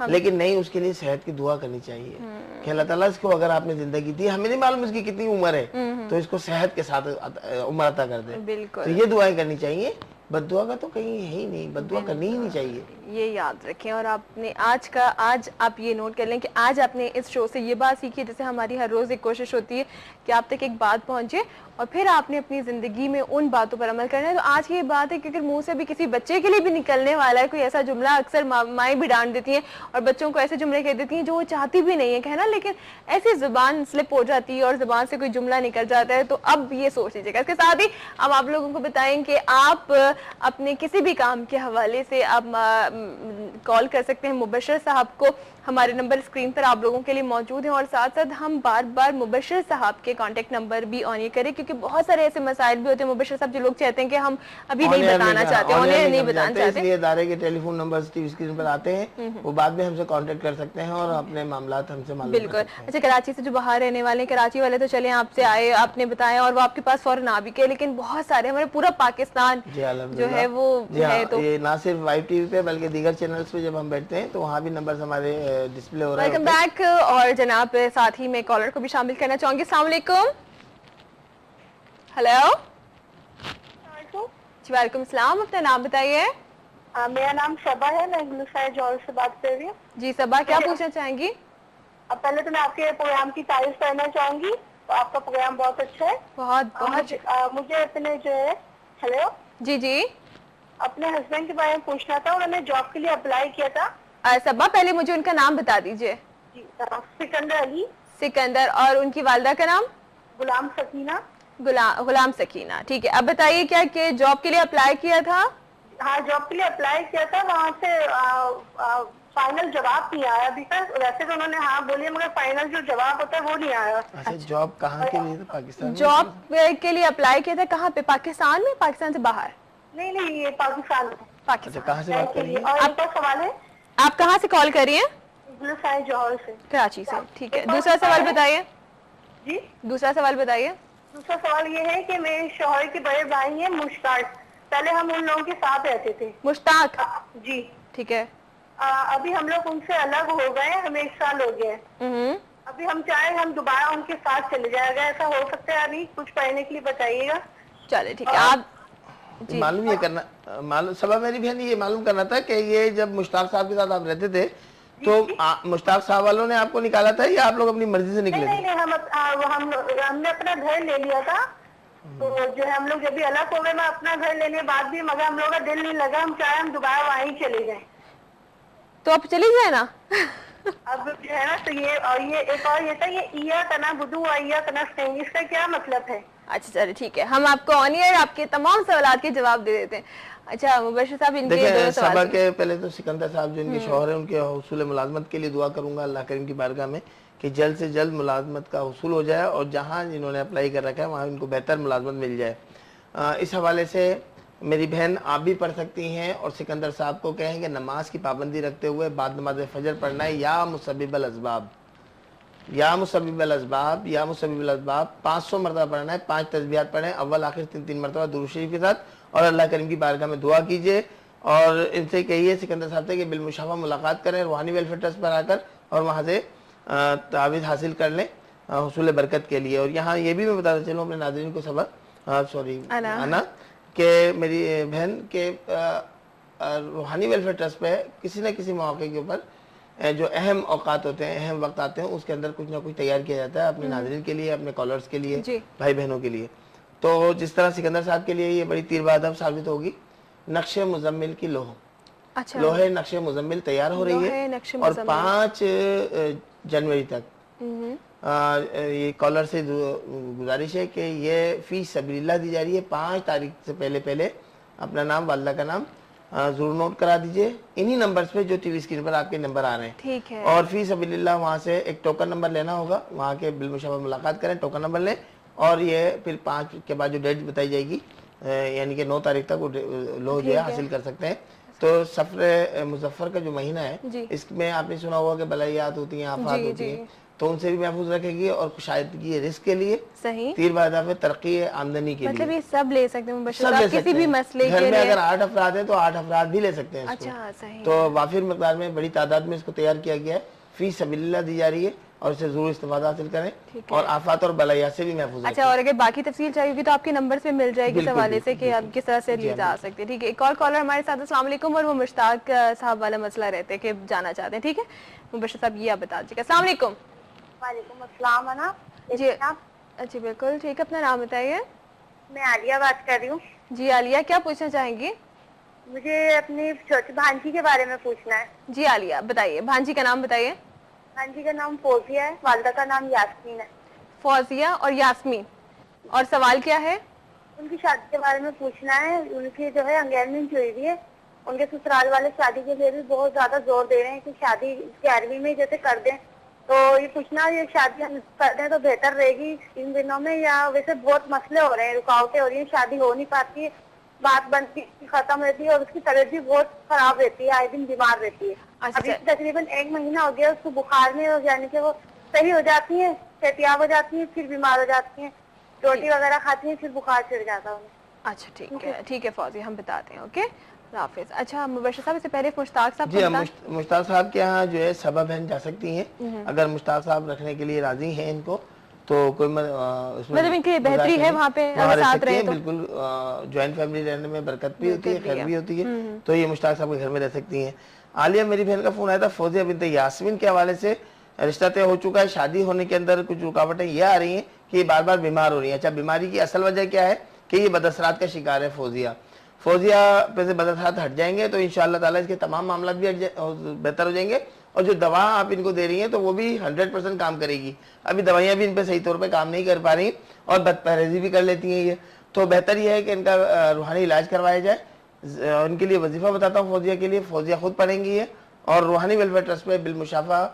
لیکن نہیں، اس کے لیے صحت کی دعا کرنی چاہیے کہ اللہ تعالیٰ اس کو اگر آپ نے زندگی دی، ہمیں نہیں معلوم اس کی کتنی عمر ہے، تو اس کو صحت کے ساتھ عمر عطا کر دے. تو یہ دعائیں کرنی چاہیے. بد دعا کا تو کہیں ہے ہی نہیں، بد دعا کرنی ہی نہیں چاہیے. یہ یاد رکھیں. اور آپ نے آج آپ یہ نوٹ کر لیں کہ آج آپ نے اس شو سے یہ بات سیکھی، جیسے ہماری ہر روز ایک کوشش ہوتی ہے کہ آپ تک ایک بات پہنچے اور پھر آپ نے اپنی زندگی میں ان باتوں پر عمل کرنا ہے. تو آج کی یہ بات ہے کہ اگر منہ سے بھی کسی بچے کے لیے بھی نکلنے والا ہے کوئی ایسا جملہ، اکثر مائیں بھی ڈانٹ دیتی ہیں اور بچوں کو ایسے جملے کہہ دیتی ہیں جو وہ چاہتی بھی نہیں ہے کہنا، لیکن ایسی زبان سلپ ہو جاتی ہے اور زبان سے کوئی جملہ نکل جاتا ہے. تو اب یہ سوچ لیجیے گا. اس کے ساتھ ہی اب آپ لوگوں کو بتائیں کہ آپ اپنے کسی بھی کام کے حوالے سے آپ کال کر سکتے ہیں مبشر صاحب کو. ہمارے نمبر اسکرین پر آپ لوگوں کے لیے موجود ہیں، اور ساتھ ساتھ ہم بار بار مبشر صاحب کے کانٹیکٹ نمبر بھی آن ایئر کریں، کیونکہ بہت سارے ایسے مسائل بھی ہوتے ہیں مبشر صاحب جو لوگ چاہتے ہیں کہ ہم ابھی نہیں بتانا چاہتے، نہیں بتانا چاہتے، اس لیے ادارے کے telephone numbers TV screen پر آتے ہیں، وہ بعد میں ہم سے کانٹیکٹ کر سکتے ہیں اور اپنے معاملات ہم سے معلوم کر سکتے ہیں. اچھا، کراچی سے جو باہر رہنے والے ہیں، کراچی والے تو چلیں آپ سے آئے، آپ نے بتایا اور وہ آپ کے پاس فوراً آ بھی گئے، لیکن بہت سارے ہمارے پورا پاکستان جو ہے وہ ہے. تو یہ نہ صرف وائب ٹی وی پہ بلکہ دیگر چینلز پہ جب ہم بیٹھتے ہیں تو وہاں بھی نمبرز ہمارے ڈسپلے ہو رہے ہیں. Welcome back. اور جناب ساتھ ہی میں کالر کو بھی شامل کرنا چاہوں گی. السلام علیکم. ہیلو جی، وعلیکم السلام. اپنا نام بتائیے. میرا نام صبا ہے، میں گلوسائے جوہر سے بات کر رہی ہوں. جی صبا، کیا پوچھنا چاہیں گی؟ پہلے تو میں آپ کے پروگرام کی تعریف کرنا چاہوں گی. آپ کا پروگرام بہت اچھا ہے. بہت مجھے اپنے جو ہے ہیلو جی اپنے ہسبینڈ کے بارے میں پوچھنا تھا. انہوں نے جاب کے لیے اپلائی کیا تھا. صبا پہلے مجھے ان کا نام بتا دیجئے. جی، سکندر علی. سکندر. اور ان کی والدہ کا نام؟ غلام سکینہ. غلام سکینہ. ٹھیک ہے، اب بتائیے کیا کہ جاب کے لیے اپلائی کیا تھا؟ ہاں، جاب کے لیے اپلائی کیا تھا. وہاں سے فائنل جواب نہیں آیا ابھی تک. ویسے تو انہوں نے ہاں بولی، مگر فائنل جو جواب ہوتا ہے وہ نہیں آیا. اچھا، جاب کہاں کے لیے تھا؟ پاکستان میں جاب کے لیے اپلائی کیا تھا. کہاں پہ؟ پاکستان میں؟ پاکستان سے باہر؟ نہیں، یہ پاکستان میں. اچھا، کہاں سے بات کر رہی ہیں؟ اور ایک اور سوال ہے. آپ کہاں سے کال کر رہی ہیں؟ گلوسائے جوہر سے. کراچی سے. ٹھیک ہے، دوسرا سوال بتائیے. جی، دوسرا سوال بتائیے. دوسرا سوال یہ ہے کہ میرے شوہر کے بڑے بھائی ہیں مشتاق. پہلے ہم ان لوگوں کے ساتھ رہتے تھے. مشتاق؟ جی. ٹھیک ہے. ابھی ہم لوگ ان سے الگ ہو گئے، ہمیں 1 سال ہو گیا. ابھی ہم چاہیں ہم دوبارہ ان کے ساتھ چلے جائے گا، ایسا ہو سکتا ہے؟ ابھی کچھ پڑھنے کے لیے بتائیے گا. چلے ٹھیک ہے. آپ معلوم یہ کرنا صبح میری بہن یہ معلوم کرنا تھا کہ یہ جب مشتاق صاحب کے ساتھ آپ رہتے تھے تو مشتاق صاحب والوں نے آپ کو نکالا تھا یا آپ لوگ اپنی مرضی سے نکلے تھے؟ نہیں، ہم نے اپنا گھر لے لیا تھا. تو جو ہے ہم لوگ جب بھی الگ ہو گئے، میں اپنا گھر لینے کے بعد بھی مگر ہم لوگ کا دل نہیں لگا. ہم چاہے ہم دوبارہ وہیں چلے جائیں. تو آپ چلی جائیں نا. اب جو ہے نا، تو یہ ایک اور یہ تھا، یہ ایا کنا بدو ایا کنا سین، اس کا کیا مطلب ہے؟ اچھا چلے ٹھیک ہے، ہم آپ کو آن ایئر آپ کے تمام سوالات کے جواب دے دیتے ہیں. اچھا مبشر صاحب، ان کے دو سوال. صبا کے پہلے تو سکندر صاحب جو ان کے شوہر ہیں، ان کے حصول ملازمت کے لیے دعا کروں گا اللہ کریم کی بارگاہ میں کہ جلد سے جلد ملازمت کا حصول ہو جائے اور جہاں جنہوں نے اپلائی کر رکھا ہے وہاں ان کو بہتر ملازمت مل جائے. اس حوالے سے میری بہن آپ بھی پڑھ سکتی ہیں اور سکندر صاحب کو کہیں کہ نماز کی پابندی رکھتے ہوئے بعد نماز فجر پڑھنا ہے یا مسبب الاسباب، یا مسبب الاسباب، یا مسبب الاسباب 500 مرتبہ پڑھنا ہے. 5 تسبیحات پڑھیں، اول آخر 3 مرتبہ درود شریف کے ساتھ، اور اللہ کریم کی بارگاہ میں دعا کیجئے. اور ان سے کہیے سکندر صاحب سے کہ بالمشافہ ملاقات کریں روحانی ویلفیئر ٹرسٹ پر آ کر اور وہاں سے تعاویذ حاصل کر لیں حصول برکت کے لیے. اور یہاں یہ بھی میں بتاتا چلوں اپنے ناظرین کو انا کہ میری بہن کے روحانی ویلفیئر ٹرسٹ پہ کسی نہ کسی موقع کے اوپر جو اہم اوقات ہوتے ہیں، اہم وقت آتے ہیں، اس کے اندر کچھ نہ کچھ تیار کیا جاتا ہے اپنے ناظرین کے لیے، اپنے کالرز کے لیے، بھائی بہنوں کے لیے. تو جس طرح سکندر صاحب کے لیے یہ بڑی تیر بادب ثابت ہوگی، نقش مزمل کی لوہے نقش مزمل تیار ہو رہی ہے اور 5 جنوری تک یہ کالر سے گزارش ہے کہ یہ فی سبیل اللہ دی جا رہی ہے. 5 تاریخ سے پہلے اپنا نام، والدہ کا نام ضرور نوٹ کرا دیجئے انہی نمبرز پہ جو ٹی وی اسکرین پر آپ کے نمبر آ رہے ہیں. ٹھیک ہے. اور فی سبیل اللہ وہاں سے ایک ٹوکن نمبر لینا ہوگا، وہاں کے بالمشافہ ملاقات کریں، ٹوکن نمبر لیں اور یہ پھر 5 کے بعد جو ڈیٹ بتائی جائے گی یعنی کہ 9 تاریخ تک وہ لوگ جو ہے حاصل کر سکتے ہیں. تو سفر مظفر کا جو مہینہ ہے اس میں آپ نے سنا ہوگا کہ بلائیات ہوتی ہیں، آفات ہوتی ہیں. تو ان سے بھی محفوظ رکھے گی، اور کشادگی رزق کے لیے، صحیح، تیر بادافع ترقی آمدنی کے لیے، مطلب یہ سب لے سکتے ہیں مبشر سب لے صاحب سکتے کسی بھی ہیں۔ مسئلے گھر کے میں لیے؟ اگر 8 افراد ہیں تو 8 افراد بھی لے سکتے ہیں اس کو۔ اچھا صحیح، تو وافر مقدار میں بڑی تعداد میں اس کو تیار کیا گیا ہے، فی سبیل اللہ دی جا رہی ہے، اور اسے ضرور استفادہ حاصل کریں اور آفات اور بلایات سے بھی محفوظ رکھیں۔ اچھا، اور اگر باقی تفصیل چاہیے ہوگی تو آپ کے نمبر سے مل جائے گی اس حوالے سے کہ آپ کس طرح سے لی جا سکتے ہیں، ٹھیک ہے؟ ایک اور کالر ہمارے ساتھ، السلام علیکم، اور وہ مشتاق صاحب والا مسئلہ رہتے ہیں کہ جانا چاہتے ہیں، ٹھیک ہے؟ مبشر صاحب یہ آپ بتا دیجیے گا۔ السلام علیکم۔ وعلیکم السلام انا، جی اچھی بالکل ٹھیک ہے، اپنا نام بتائیے۔ میں عالیہ بات کر رہی ہوں۔ جی عالیہ، کیا پوچھنا چاہیں گی؟ مجھے اپنی چھوٹی بھانجی کے بارے میں پوچھنا ہے۔ جی عالیہ بتائیے، بھانجی کا نام بتائیے۔ بھانجی کا نام فوزیہ ہے، والدہ کا نام یاسمین ہے۔ فوزیہ اور یاسمین، اور سوال کیا ہے؟ ان کی شادی کے بارے میں پوچھنا ہے۔ ان کی جو ہے انگیجمنٹ ہوئی ہوئی ہے، ان کے سسرال والے شادی کے لیے بھی بہت زیادہ زور دے رہے ہیں کہ شادی 11ویں میں جیسے کر دیں، تو یہ پوچھنا یہ شادی ہم کر دیں تو بہتر رہے گی ان دنوں میں، یا ویسے بہت مسئلے ہو رہے ہیں، رکاوٹیں ہو رہی ہیں، شادی ہو نہیں پاتی ہے، بات بنتی ختم رہتی ہے، اور اس کی طبیعت بھی بہت خراب رہتی ہے، آئے دن بیمار رہتی ہے۔ ابھی تقریباً 1 مہینہ ہو گیا اس کو بخار میں، یعنی کہ وہ صحیح ہو جاتی ہیں، صحتیاب ہو جاتی ہیں، پھر بیمار ہو جاتی ہیں، روٹی وغیرہ کھاتی ہیں، پھر بخار چڑھ جاتا ہے انہیں۔ اچھا ٹھیک ہے فوزیہ، ہم بتاتے ہیں، اوکے، اللہ حافظ۔ اچھا مبشر صاحب، اس سے پہلے مشتاق صاحب جی ہاں، مشتاق صاحب کے یہاں جو ہے سبا بہن جا سکتی ہیں، اگر مشتاق صاحب رکھنے کے لیے راضی ہیں ان کو، تو کوئی مطلب ان کی بہتری ہے وہاں پہ ساتھ رہے تو بالکل، جوائنٹ فیملی رہنے میں برکت بھی ہوتی ہے، خیر بھی ہوتی ہے، تو یہ مشتاق صاحب کے گھر میں رہ سکتی ہیں۔ عالیہ، میری بہن کا فون آیا تھا فوزیہ بنت یاسمین کے حوالے سے، رشتہ طے ہو چکا ہے، شادی ہونے کے اندر کچھ رکاوٹیں یہ آ رہی ہیں کہ یہ بار بار بیمار ہو رہی ہیں۔ اچھا، بیماری کی اصل وجہ کیا ہے کہ یہ بد اثرات کا شکار ہے فوزیہ پہ سے بد اثرات ہٹ جائیں گے تو انشاءاللہ تعالیٰ اس کے تمام معاملات بھی بہتر ہو جائیں گے، اور جو دوا آپ ان کو دے رہی ہیں تو وہ بھی 100% کام کرے گی۔ ابھی دوائیاں بھی ان پہ صحیح طور پہ کام نہیں کر پا رہی، اور بد پرہیزی بھی کر لیتی ہیں یہ، تو بہتر یہ ہے کہ ان کا روحانی علاج کروایا جائے۔ ان کے لیے وظیفہ بتاتا ہوں فوزیہ کے لیے، فوزیہ خود پڑھیں گی یہ، اور روحانی ویلفیئر ٹرسٹ پہ بالمشافہ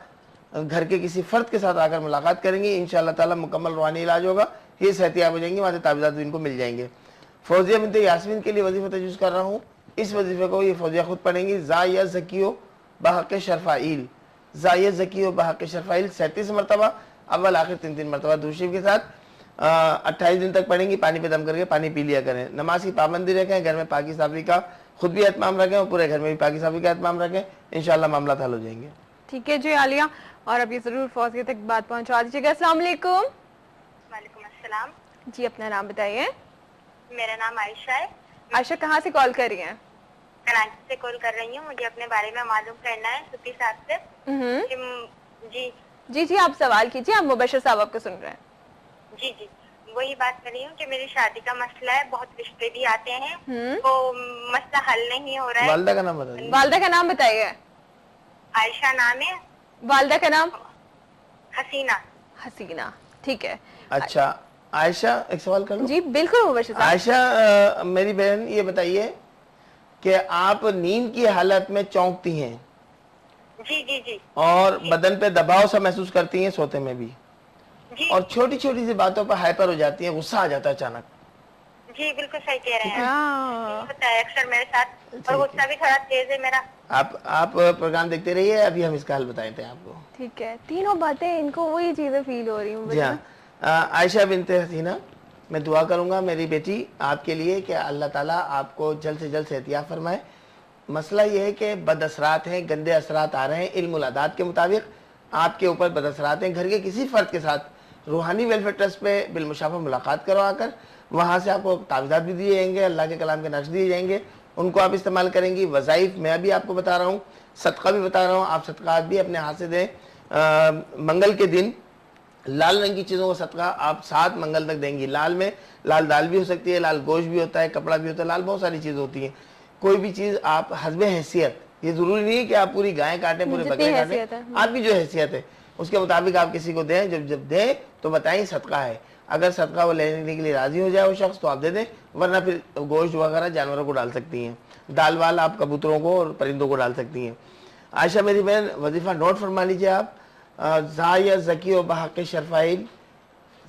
گھر کے کسی فرد کے ساتھ آ کر ملاقات کریں گی، انشاءاللہ تعالیٰ مکمل روحانی علاج ہوگا، یہ صحتیاب ہو جائیں گی، وہاں سے تعویذات بھی ان کو مل جائیں گے۔ فوزیہ بنت یاسمین کے لیے وظیفہ تجویز کر رہا ہوں، اس وظیفے کو یہ فوزیہ خود پڑھیں گی۔ زا زکیو بحق شرفائیل، زا زکیو بحق شرفائیل 37 مرتبہ، اول آخر 3 مرتبہ درود شریف کے ساتھ 28 دن تک پڑھیں گی، پانی پہ دم کر کے پانی پی لیا کریں۔ نماز کی پابندی رکھیں، گھر میں پاکی صافی کا خود بھی اہتمام رکھیں، اور پورے گھر میں بھی پاکی صافی کا اہتمام رکھیں، انشاءاللہ معاملات حل ہو جائیں گے۔ ٹھیک ہے جی عالیہ، اور اب یہ ضرور فوزیہ تک بات پہنچا دیجیے گا۔ السلام علیکم۔ وعلیکم السلام۔ جی اپنا نام بتائیے۔ میرا نام عائشہ ہے، عائشہ کہاں سے کال کر رہی ہیں؟ کراچی سے کال کر رہی ہوں، مجھے اپنے بارے میں معلوم کرنا ہے صوفی صاحب سے۔ جی آپ سوال کیجیے، آپ مبشر صاحب آپ کو سن رہے ہیں۔ جی وہی بات کر رہی ہوں کہ میری شادی کا مسئلہ ہے، بہت رشتے بھی آتے ہیں، وہ مسئلہ حل نہیں ہو رہا ہے۔ والدہ کا نام بتائیے۔ والدہ کا نام بتائیے۔ عائشہ نام ہے، والدہ کا نام؟ حسینہ۔ ٹھیک ہے۔ اچھا عائشہ، ایک سوال کر لوں؟ جی بالکل مبشر صاحب۔ عائشہ میری بہن، یہ بتائیے کہ آپ نیند کی حالت میں چونکتی ہیں؟ جی اور بدن پہ دباؤ سا محسوس کرتی ہیں سوتے میں بھی؟ جی اور چھوٹی چھوٹی سی باتوں پر ہائپر ہو جاتی ہیں، غصہ آ جاتا ہے اچانک؟ جی بالکل صحیح کہہ رہے ہیں، ہوتا ہے اکثر میرے ساتھ، اور غصہ بھی تھوڑا تیز ہے میرا۔ آپ پروگرام دیکھتے رہیے، ابھی ہم اس کا حل بتائے تھے آپ کو۔ ٹھیک ہے، تینوں باتیں ان کو وہی چیزیں فیل ہو رہی ہوں۔ جی ہاں، عائشہ بنت حسینہ، میں دعا کروں گا میری بیٹی آپ کے لیے کہ اللہ تعالیٰ آپ کو جلد سے جلد صحتیاب فرمائے۔ مسئلہ یہ ہے کہ بد اثرات ہیں، گندے اثرات آ رہے ہیں، علم العادات کے مطابق آپ کے اوپر بد اثرات ہیں۔ گھر کے کسی فرد کے ساتھ روحانی ویلفیئر ٹرسٹ پہ بالمشافہ ملاقات کروا کر وہاں سے آپ کو تعویذات بھی دیے جائیں گے، اللہ کے کلام کے نقش دیے جائیں گے، ان کو آپ استعمال کریں گی۔ وظائف میں بھی آپ کو بتا رہا ہوں، صدقہ بھی بتا رہا ہوں، آپ صدقات بھی اپنے ہاتھ سے دیں۔ منگل کے دن لال رنگ کی چیزوں کا صدقہ آپ 7 منگل تک دیں گی۔ لال میں لال دال بھی ہو سکتی ہے، لال گوشت بھی ہوتا ہے، کپڑا بھی ہوتا ہے، لال بہت ساری چیز ہوتی ہیں۔ کوئی بھی چیز آپ حسب حیثیت، یہ ضروری نہیں ہے کہ آپ پوری گائیں کاٹیں، پورے بکرے کاٹیں، آپ کی جو حیثیت ہے اس کے مطابق آپ کسی کو دیں۔ جب دیں تو بتائیں صدقہ ہے، اگر صدقہ وہ لینے کے لیے راضی ہو جائے وہ شخص تو آپ دے دیں، ورنہ پھر گوشت وغیرہ جانوروں کو ڈال سکتی ہیں، دال وال آپ کبوتروں کو اور پرندوں کو ڈال سکتی ہیں۔ عائشہ میری بہن، وظیفہ نوٹ فرما لیجیے آپ، زا زکی و بحق شرفائل،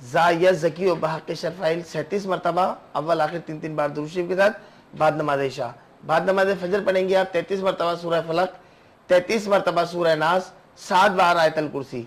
زا زکی و بحق شرفائل 37 مرتبہ، اول آخر 3 بار درود شریف کے ساتھ، بعد نماز عشاء۔ بعد نماز فجر پڑھیں گے آپ 33 مرتبہ سورہ فلق، 33 مرتبہ سورہ ناس، 7 بار آیت الکرسی،